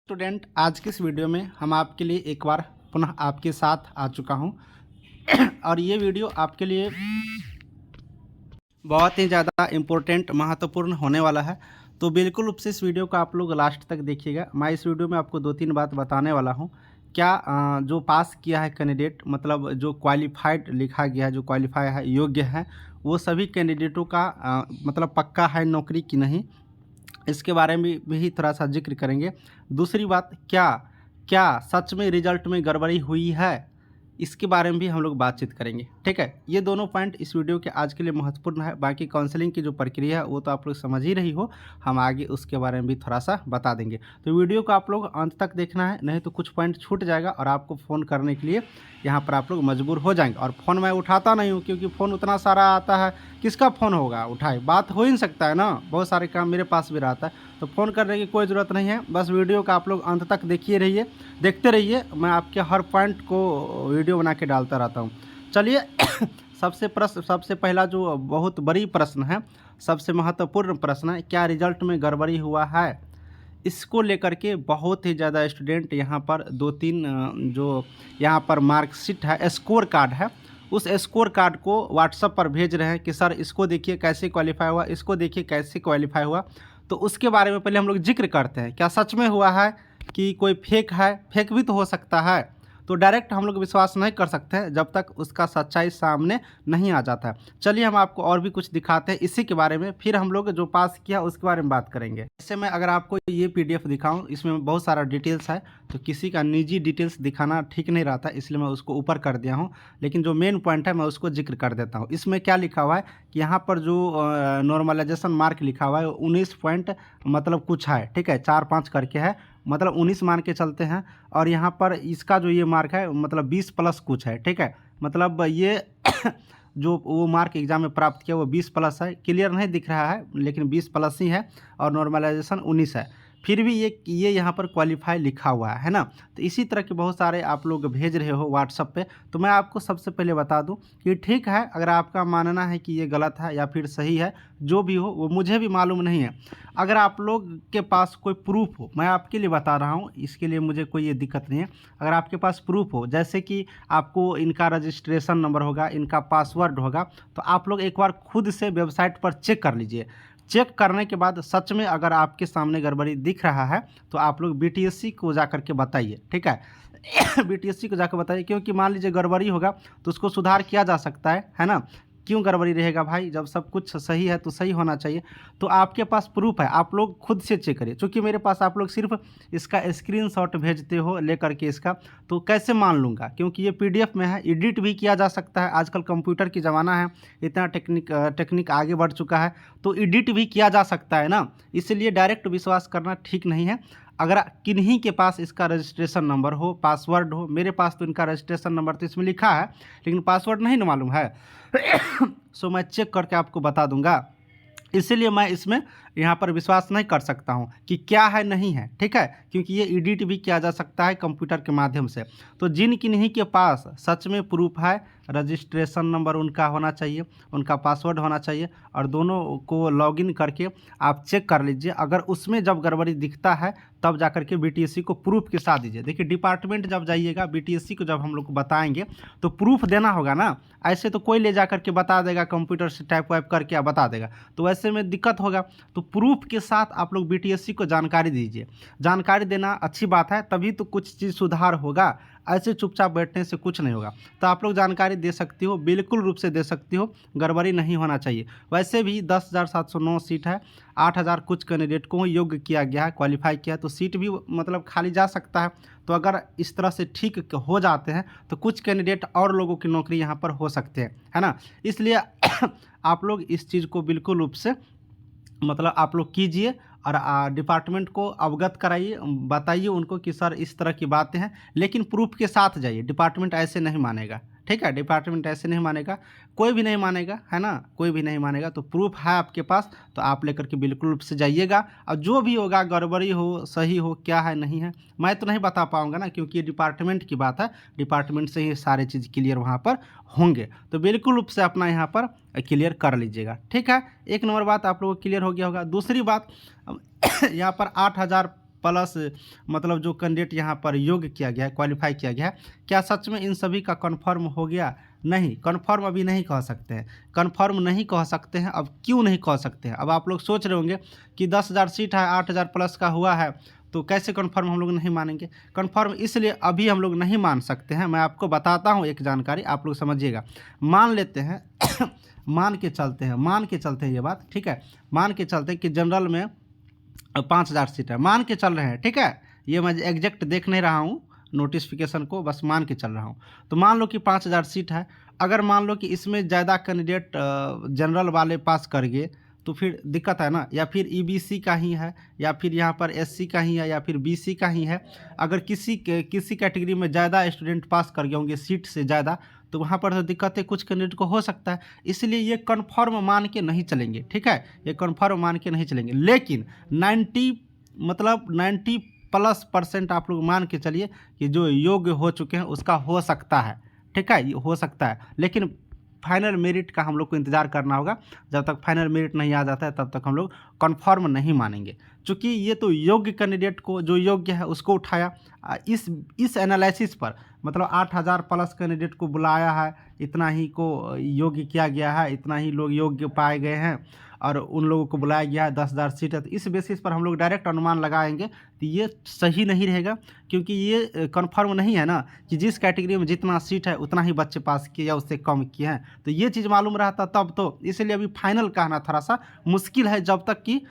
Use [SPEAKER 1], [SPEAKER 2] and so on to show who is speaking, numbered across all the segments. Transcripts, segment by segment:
[SPEAKER 1] Student, आज की इस वीडियो में हम आपके लिए एक बार पुनः आपके साथ आ चुका हूं और ये वीडियो आपके लिए बहुत ही ज़्यादा इम्पोर्टेंट महत्वपूर्ण होने वाला है। तो बिल्कुल रूप से इस वीडियो को आप लोग लास्ट तक देखिएगा। मैं इस वीडियो में आपको 2-3 बात बताने वाला हूं। क्या जो पास किया है कैंडिडेट, मतलब जो क्वालिफाइड लिखा गया है, जो क्वालिफाई है, योग्य है, वो सभी कैंडिडेटों का मतलब पक्का है नौकरी की नहीं, इसके बारे में भी थोड़ा सा जिक्र करेंगे। दूसरी बात, क्या क्या सच में रिजल्ट में गड़बड़ी हुई है, इसके बारे में भी हम लोग बातचीत करेंगे। ठीक है, ये दोनों पॉइंट इस वीडियो के आज के लिए महत्वपूर्ण है। बाकी काउंसलिंग की जो प्रक्रिया है वो तो आप लोग समझ ही रही हो, हम आगे उसके बारे में भी थोड़ा सा बता देंगे। तो वीडियो को आप लोग अंत तक देखना है, नहीं तो कुछ पॉइंट छूट जाएगा और आपको फ़ोन करने के लिए यहाँ पर आप लोग मजबूर हो जाएंगे। और फ़ोन मैं उठाता नहीं हूँ क्योंकि फ़ोन उतना सारा आता है, किसका फ़ोन होगा उठाए, बात हो ही नहीं सकता है ना, बहुत सारे काम मेरे पास भी रहता है। तो फ़ोन करने की कोई ज़रूरत नहीं है, बस वीडियो का आप लोग अंत तक देखते रहिए। मैं आपके हर पॉइंट को वीडियो बना के डालता रहता हूँ। चलिए सबसे पहला जो बहुत बड़ी प्रश्न है, सबसे महत्वपूर्ण प्रश्न है, क्या रिजल्ट में गड़बड़ी हुआ है, इसको लेकर के बहुत ही ज़्यादा स्टूडेंट यहाँ पर 2-3 जो यहाँ पर मार्कशीट है, स्कोर कार्ड है, उस स्कोर कार्ड को व्हाट्सएप पर भेज रहे हैं कि सर इसको देखिए कैसे क्वालिफाई हुआ, इसको देखिए कैसे क्वालिफाई हुआ। तो उसके बारे में पहले हम लोग जिक्र करते हैं, क्या सच में हुआ है कि कोई फेक है, फेक भी तो हो सकता है। तो डायरेक्ट हम लोग विश्वास नहीं कर सकते हैं जब तक उसका सच्चाई सामने नहीं आ जाता है। चलिए हम आपको और भी कुछ दिखाते हैं इसी के बारे में, फिर हम लोग जो पास किया उसके बारे में बात करेंगे। जैसे मैं अगर आपको ये PDF दिखाऊं, इसमें बहुत सारा डिटेल्स है, तो किसी का निजी डिटेल्स दिखाना ठीक नहीं रहता, इसलिए मैं उसको ऊपर कर दिया हूँ। लेकिन जो मेन पॉइंट है मैं उसको जिक्र कर देता हूँ। इसमें क्या लिखा हुआ है कि यहाँ पर जो नॉर्मलाइजेशन मार्क लिखा हुआ है 19 पॉइंट मतलब कुछ है, ठीक है, 4-5 करके है, मतलब 19 मान के चलते हैं। और यहाँ पर इसका जो ये मार्क है मतलब 20 प्लस कुछ है, ठीक है, मतलब ये जो वो मार्क एग्जाम में प्राप्त किया वो 20 प्लस है, क्लियर नहीं दिख रहा है लेकिन 20 प्लस ही है, और नॉर्मलाइजेशन 19 है, फिर भी ये यहाँ पर क्वालिफाई लिखा हुआ है ना। तो इसी तरह के बहुत सारे आप लोग भेज रहे हो व्हाट्सएप पे। तो मैं आपको सबसे पहले बता दूं कि ठीक है, अगर आपका मानना है कि ये गलत है या फिर सही है, जो भी हो वो मुझे भी मालूम नहीं है। अगर आप लोग के पास कोई प्रूफ हो, मैं आपके लिए बता रहा हूँ, इसके लिए मुझे कोई ये दिक्कत नहीं है। अगर आपके पास प्रूफ हो, जैसे कि आपको इनका रजिस्ट्रेशन नंबर होगा, इनका पासवर्ड होगा, तो आप लोग एक बार खुद से वेबसाइट पर चेक कर लीजिए। चेक करने के बाद सच में अगर आपके सामने गड़बड़ी दिख रहा है तो आप लोग BTSC को जा कर के बताइए, ठीक है। BTSC को जाकर बताइए, क्योंकि मान लीजिए गड़बड़ी होगा तो उसको सुधार किया जा सकता है ना। क्यों गड़बड़ी रहेगा भाई, जब सब कुछ सही है तो सही होना चाहिए। तो आपके पास प्रूफ है, आप लोग खुद से चेक करिए। चूँकि मेरे पास आप लोग सिर्फ इसका स्क्रीनशॉट भेजते हो लेकर के इसका, तो कैसे मान लूँगा, क्योंकि ये PDF में है, एडिट भी किया जा सकता है। आजकल कंप्यूटर की ज़माना है, इतना टेक्निक आगे बढ़ चुका है, तो एडिट भी किया जा सकता है ना। इसलिए डायरेक्ट विश्वास करना ठीक नहीं है। अगर किन्हीं के पास इसका रजिस्ट्रेशन नंबर हो, पासवर्ड हो, मेरे पास तो इनका रजिस्ट्रेशन नंबर तो इसमें लिखा है लेकिन पासवर्ड नहीं ना मालूम है सो मैं चेक करके आपको बता दूंगा। इसीलिए मैं इसमें यहाँ पर विश्वास नहीं कर सकता हूँ कि क्या है नहीं है, ठीक है, क्योंकि ये एडिट भी किया जा सकता है कंप्यूटर के माध्यम से। तो जिन किन्हीं के पास सच में प्रूफ है, रजिस्ट्रेशन नंबर उनका होना चाहिए, उनका पासवर्ड होना चाहिए, और दोनों को लॉगिन करके आप चेक कर लीजिए। अगर उसमें जब गड़बड़ी दिखता है तब जा कर के BTSC को प्रूफ के साथ दीजिए। देखिए, डिपार्टमेंट जब जाइएगा, BTSC को जब हम लोग को बताएंगे तो प्रूफ देना होगा ना। ऐसे तो कोई ले जा करके बता देगा, कंप्यूटर से टाइप वाइप करके बता देगा, तो ऐसे में दिक्कत होगा। तो प्रूफ के साथ आप लोग BTSC को जानकारी दीजिए। जानकारी देना अच्छी बात है, तभी तो कुछ चीज़ सुधार होगा, ऐसे चुपचाप बैठने से कुछ नहीं होगा। तो आप लोग जानकारी दे सकती हो, बिल्कुल रूप से दे सकती हो, गड़बड़ी नहीं होना चाहिए। वैसे भी 10,709 सीट है, 8,000 कुछ कैंडिडेट को योग्य किया गया है, क्वालिफाई किया, तो सीट भी मतलब खाली जा सकता है। तो अगर इस तरह से ठीक हो जाते हैं तो कुछ कैंडिडेट और लोगों की नौकरी यहाँ पर हो सकते हैं, है ना। इसलिए आप लोग इस चीज़ को बिल्कुल रूप से मतलब आप लोग कीजिए और डिपार्टमेंट को अवगत कराइए, बताइए उनको कि सर इस तरह की बातें हैं, लेकिन प्रूफ के साथ जाइए। डिपार्टमेंट ऐसे नहीं मानेगा, ठीक है, डिपार्टमेंट ऐसे नहीं मानेगा, कोई भी नहीं मानेगा, है ना, कोई भी नहीं मानेगा। तो प्रूफ है आपके पास तो आप लेकर के बिल्कुल रूप से जाइएगा, और जो भी होगा, गड़बड़ी हो, सही हो, क्या है नहीं है, मैं तो नहीं बता पाऊंगा ना, क्योंकि ये डिपार्टमेंट की बात है, डिपार्टमेंट से ही सारे चीज़ क्लियर वहाँ पर होंगे। तो बिल्कुल रूप से अपना यहाँ पर क्लियर कर लीजिएगा, ठीक है। एक नंबर बात आप लोगों को क्लियर हो गया होगा। दूसरी बात, यहाँ पर 8,000 प्लस मतलब जो कैंडिडेट यहाँ पर योग्य किया गया है, क्वालिफाई किया गया है, क्या सच में इन सभी का कन्फर्म हो गया? नहीं, कन्फर्म अभी नहीं कह सकते हैं। कन्फर्म नहीं कह सकते हैं। अब क्यों नहीं कह सकते हैं? अब आप लोग सोच रहे होंगे कि 10,000 सीट है, 8,000 प्लस का हुआ है, तो कैसे कन्फर्म हम लोग नहीं मानेंगे? कन्फर्म इसलिए अभी हम लोग नहीं मान सकते हैं। मैं आपको बताता हूँ एक जानकारी, आप लोग समझिएगा। मान लेते हैं मान के चलते हैं ये बात, ठीक है। मान के चलते हैं कि जनरल में 5,000 सीट है, मान के चल रहे हैं, ठीक है। ये मैं एग्जैक्ट देख नहीं रहा हूँ नोटिफिकेशन को, बस मान के चल रहा हूँ। तो मान लो कि 5,000 सीट है। अगर मान लो कि इसमें ज़्यादा कैंडिडेट जनरल वाले पास कर गए तो फिर दिक्कत है ना। या फिर ईबीसी का ही है, या फिर यहाँ पर एससी का ही है, या फिर बीसी का ही है। अगर किसी कैटेगरी में ज़्यादा स्टूडेंट पास कर गए होंगे सीट से ज़्यादा, तो वहाँ पर तो दिक्कतें कुछ कैंडिडेट को हो सकता है। इसलिए ये कन्फर्म मान के नहीं चलेंगे, ठीक है। ये कन्फर्म मान के नहीं चलेंगे, लेकिन 90+ आप लोग मान के चलिए कि जो योग्य हो चुके हैं उसका हो सकता है, ठीक है। ये हो सकता है, लेकिन फाइनल मेरिट का हम लोग को इंतज़ार करना होगा। जब तक फाइनल मेरिट नहीं आ जाता है तब तक हम लोग कन्फर्म नहीं मानेंगे, क्योंकि ये तो योग्य कैंडिडेट को, जो योग्य है उसको उठाया। इस एनालिसिस पर मतलब 8,000 प्लस कैंडिडेट को बुलाया है, इतना ही को योग्य किया गया है, इतना ही लोग योग्य पाए गए हैं और उन लोगों को बुलाया गया है, 10,000 सीट है। तो इस बेसिस पर हम लोग डायरेक्ट अनुमान लगाएंगे तो ये सही नहीं रहेगा, क्योंकि ये कन्फर्म नहीं है ना कि जिस कैटेगरी में जितना सीट है उतना ही बच्चे पास किए या उससे कम किए हैं। तो ये चीज़ मालूम रहता तब तो, इसलिए अभी फाइनल कहना थोड़ा सा मुश्किल है जब तक कि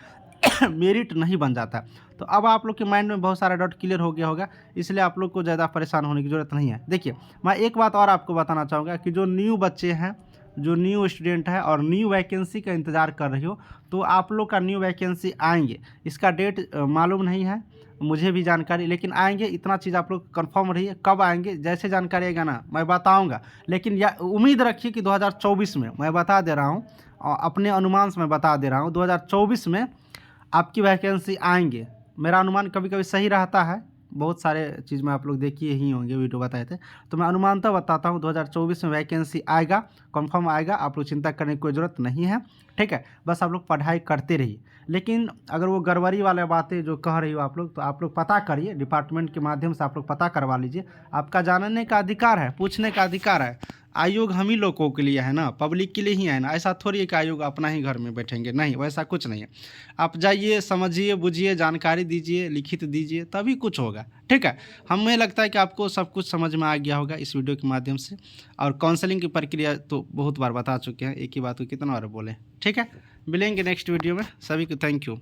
[SPEAKER 1] मेरिट नहीं बन जाता। तो अब आप लोग के माइंड में बहुत सारा डाउट क्लियर हो गया होगा, इसलिए आप लोग को ज़्यादा परेशान होने की ज़रूरत नहीं है। देखिए, मैं एक बात और आपको बताना चाहूँगा कि जो न्यू बच्चे हैं, जो न्यू स्टूडेंट है और न्यू वैकेंसी का इंतज़ार कर रही हो, तो आप लोग का न्यू वैकेंसी आएंगे। इसका डेट मालूम नहीं है, मुझे भी जानकारी, लेकिन आएंगे। इतना चीज़ आप लोग कंफर्म रहिए, कब आएंगे जैसे जानकारी आएगा ना मैं बताऊंगा। लेकिन या उम्मीद रखिए कि 2024 में, मैं बता दे रहा हूँ, अपने अनुमान से मैं बता दे रहा हूँ, 2024 में आपकी वैकेंसी आएंगे। मेरा अनुमान कभी कभी सही रहता है, बहुत सारे चीज़ में आप लोग देखिए ही होंगे, वीडियो बताए थे। तो मैं अनुमान तो बताता हूँ 2024 में वैकेंसी आएगा, कंफर्म आएगा। आप लोग चिंता करने की कोई ज़रूरत नहीं है, ठीक है। बस आप लोग पढ़ाई करते रहिए। लेकिन अगर वो गड़बड़ी वाले बातें जो कह रही हो आप लोग, तो आप लोग पता करिए, डिपार्टमेंट के माध्यम से आप लोग पता करवा लीजिए। आपका जानने का अधिकार है, पूछने का अधिकार है। आयोग हम ही लोगों के लिए है ना, पब्लिक के लिए ही है ना। ऐसा थोड़ी है कि आयोग अपना ही घर में बैठेंगे, नहीं, वैसा कुछ नहीं है। आप जाइए, समझिए, बुझिए, जानकारी दीजिए, लिखित दीजिए, तभी कुछ होगा, ठीक है। हमें लगता है कि आपको सब कुछ समझ में आ गया होगा इस वीडियो के माध्यम से। और काउंसलिंग की प्रक्रिया तो बहुत बार बता चुके हैं, एक ही बात को कितना बार बोले, ठीक है। मिलेंगे नेक्स्ट वीडियो में। सभी को थैंक यू।